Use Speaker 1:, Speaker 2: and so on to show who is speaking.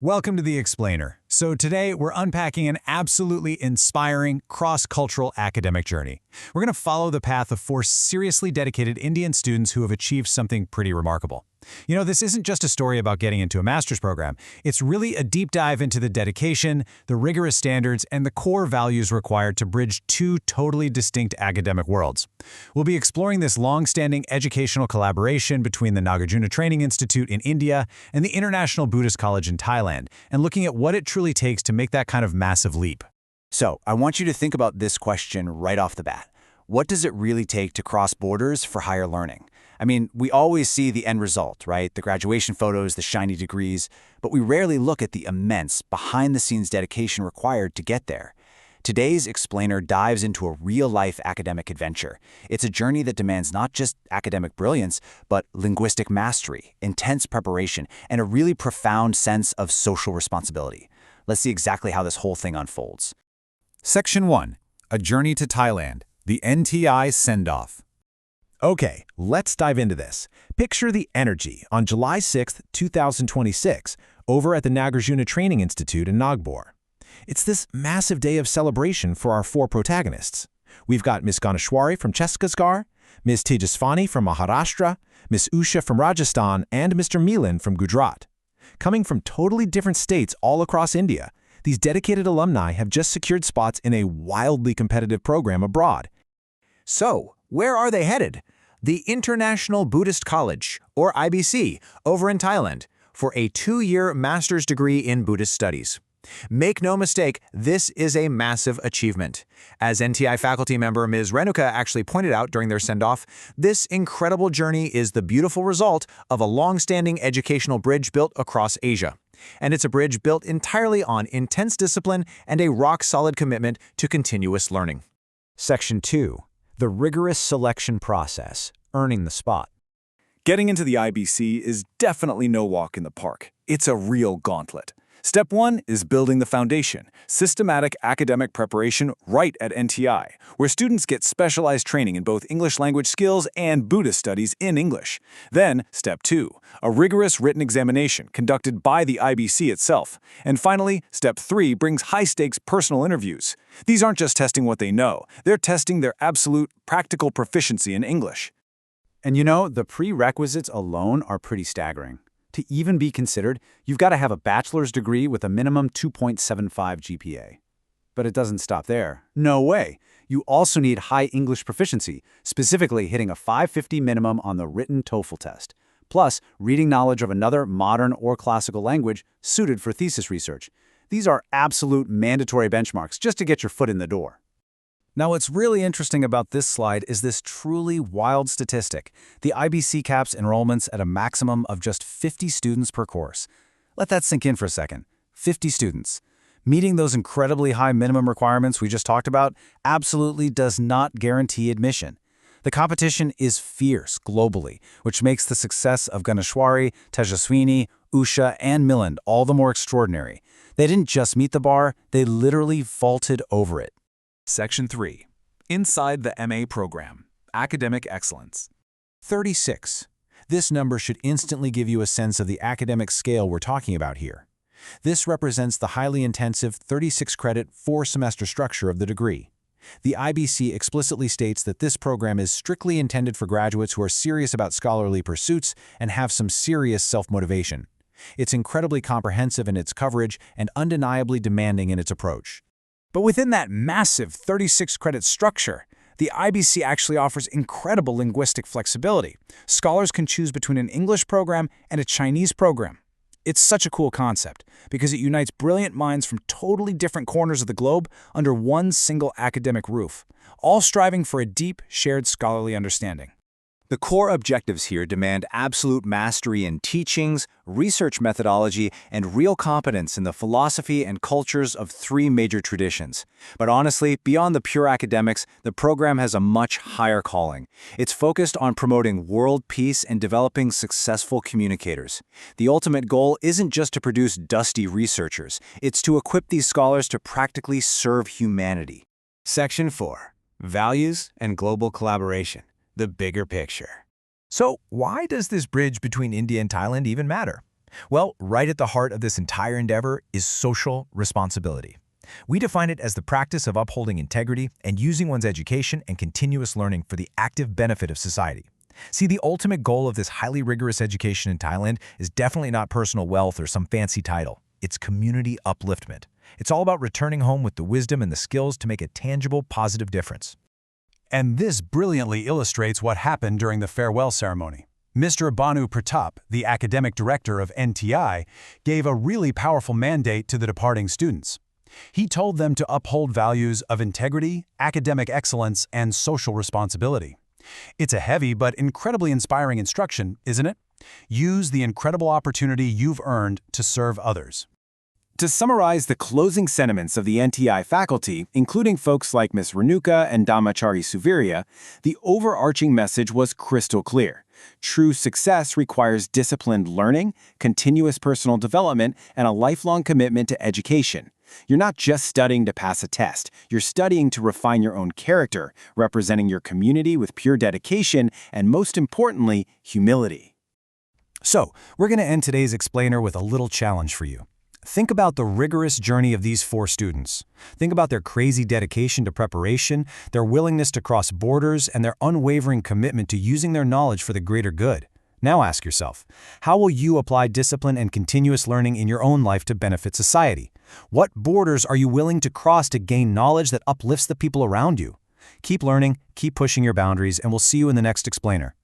Speaker 1: Welcome to The Explainer. So today we're unpacking an absolutely inspiring cross-cultural academic journey. We're going to follow the path of four seriously dedicated Indian students who have achieved something pretty remarkable. You know, this isn't just a story about getting into a master's program. It's really a deep dive into the dedication, the rigorous standards, and the core values required to bridge two totally distinct academic worlds. We'll be exploring this long-standing educational collaboration between the Nagarjuna Training Institute in India and the International Buddhist College in Thailand, and looking at what it truly takes to make that kind of massive leap.
Speaker 2: So, I want you to think about this question right off the bat. What does it really take to cross borders for higher learning? I mean, we always see the end result, right? The graduation photos, the shiny degrees, but we rarely look at the immense, behind-the-scenes dedication required to get there. Today's Explainer dives into a real-life academic adventure. It's a journey that demands not just academic brilliance, but linguistic mastery, intense preparation, and a really profound sense of social responsibility. Let's see exactly how this whole thing unfolds.
Speaker 1: Section 1. A Journey to Thailand. The NTI Send-Off. Okay, let's dive into this. Picture the energy on July 6, 2026, over at the Nagarjuna Training Institute in Nagpur. It's this massive day of celebration for our four protagonists. We've got Miss Ganeshwari from Chhattisgarh, Ms. Tejaswani from Maharashtra, Ms. Usha from Rajasthan, and Mr. Milan from Gujarat. Coming from totally different states all across India, these dedicated alumni have just secured spots in a wildly competitive program abroad.
Speaker 3: So, where are they headed? The International Buddhist College, or IBC, over in Thailand, for a 2-year master's degree in Buddhist Studies. Make no mistake, this is a massive achievement. As NTI faculty member Ms. Renuka actually pointed out during their send-off, this incredible journey is the beautiful result of a long-standing educational bridge built across Asia. And it's a bridge built entirely on intense discipline and a rock-solid commitment to continuous learning.
Speaker 2: Section 2. The rigorous selection process, earning the spot.
Speaker 4: Getting into the IBC is definitely no walk in the park. It's a real gauntlet. Step 1 is building the foundation, systematic academic preparation right at NTI, where students get specialized training in both English language skills and Buddhist studies in English. Then, Step 2, a rigorous written examination conducted by the IBC itself. And finally, Step 3 brings high-stakes personal interviews. These aren't just testing what they know, they're testing their absolute practical proficiency in English.
Speaker 2: And you know, the prerequisites alone are pretty staggering. To even be considered, you've got to have a bachelor's degree with a minimum 2.75 GPA. But it doesn't stop there. No way! You also need high English proficiency, specifically hitting a 550 minimum on the written TOEFL test, plus reading knowledge of another modern or classical language suited for thesis research. These are absolute mandatory benchmarks just to get your foot in the door.
Speaker 1: Now, what's really interesting about this slide is this truly wild statistic. The IBC caps enrollments at a maximum of just 50 students per course. Let that sink in for a second. 50 students. Meeting those incredibly high minimum requirements we just talked about absolutely does not guarantee admission. The competition is fierce globally, which makes the success of Ganeshwari, Tejaswini, Usha, and Milan all the more extraordinary. They didn't just meet the bar, they literally vaulted over it.
Speaker 4: Section 3. Inside the MA program, Academic Excellence.
Speaker 1: 36. This number should instantly give you a sense of the academic scale we're talking about here. This represents the highly intensive 36-credit 4-semester structure of the degree. The IBC explicitly states that this program is strictly intended for graduates who are serious about scholarly pursuits and have some serious self-motivation. It's incredibly comprehensive in its coverage and undeniably demanding in its approach.
Speaker 3: But within that massive 36-credit structure, the IBC actually offers incredible linguistic flexibility. Scholars can choose between an English program and a Chinese program. It's such a cool concept because it unites brilliant minds from totally different corners of the globe under one single academic roof, all striving for a deep, shared scholarly understanding.
Speaker 2: The core objectives here demand absolute mastery in teachings, research methodology, and real competence in the philosophy and cultures of 3 major traditions. But honestly, beyond the pure academics, the program has a much higher calling. It's focused on promoting world peace and developing successful communicators. The ultimate goal isn't just to produce dusty researchers, it's to equip these scholars to practically serve humanity.
Speaker 3: Section 4. Values and Global Collaboration. The bigger picture. So why does this bridge between India and Thailand even matter? Well, right at the heart of this entire endeavor is social responsibility. We define it as the practice of upholding integrity and using one's education and continuous learning for the active benefit of society. See, the ultimate goal of this highly rigorous education in Thailand is definitely not personal wealth or some fancy title. It's community upliftment. It's all about returning home with the wisdom and the skills to make a tangible, positive difference.
Speaker 1: And this brilliantly illustrates what happened during the farewell ceremony. Mr. Banu Pratap, the academic director of NTI, gave a really powerful mandate to the departing students. He told them to uphold values of integrity, academic excellence, and social responsibility. It's a heavy but incredibly inspiring instruction, isn't it? Use the incredible opportunity you've earned to serve others.
Speaker 4: To summarize the closing sentiments of the NTI faculty, including folks like Ms. Renuka and Dhammachari Suvirya, the overarching message was crystal clear. True success requires disciplined learning, continuous personal development, and a lifelong commitment to education. You're not just studying to pass a test. You're studying to refine your own character, representing your community with pure dedication, and most importantly, humility.
Speaker 1: So, we're going to end today's explainer with a little challenge for you. Think about the rigorous journey of these 4 students. Think about their crazy dedication to preparation, their willingness to cross borders, and their unwavering commitment to using their knowledge for the greater good. Now ask yourself, how will you apply discipline and continuous learning in your own life to benefit society? What borders are you willing to cross to gain knowledge that uplifts the people around you? Keep learning, keep pushing your boundaries, and we'll see you in the next explainer.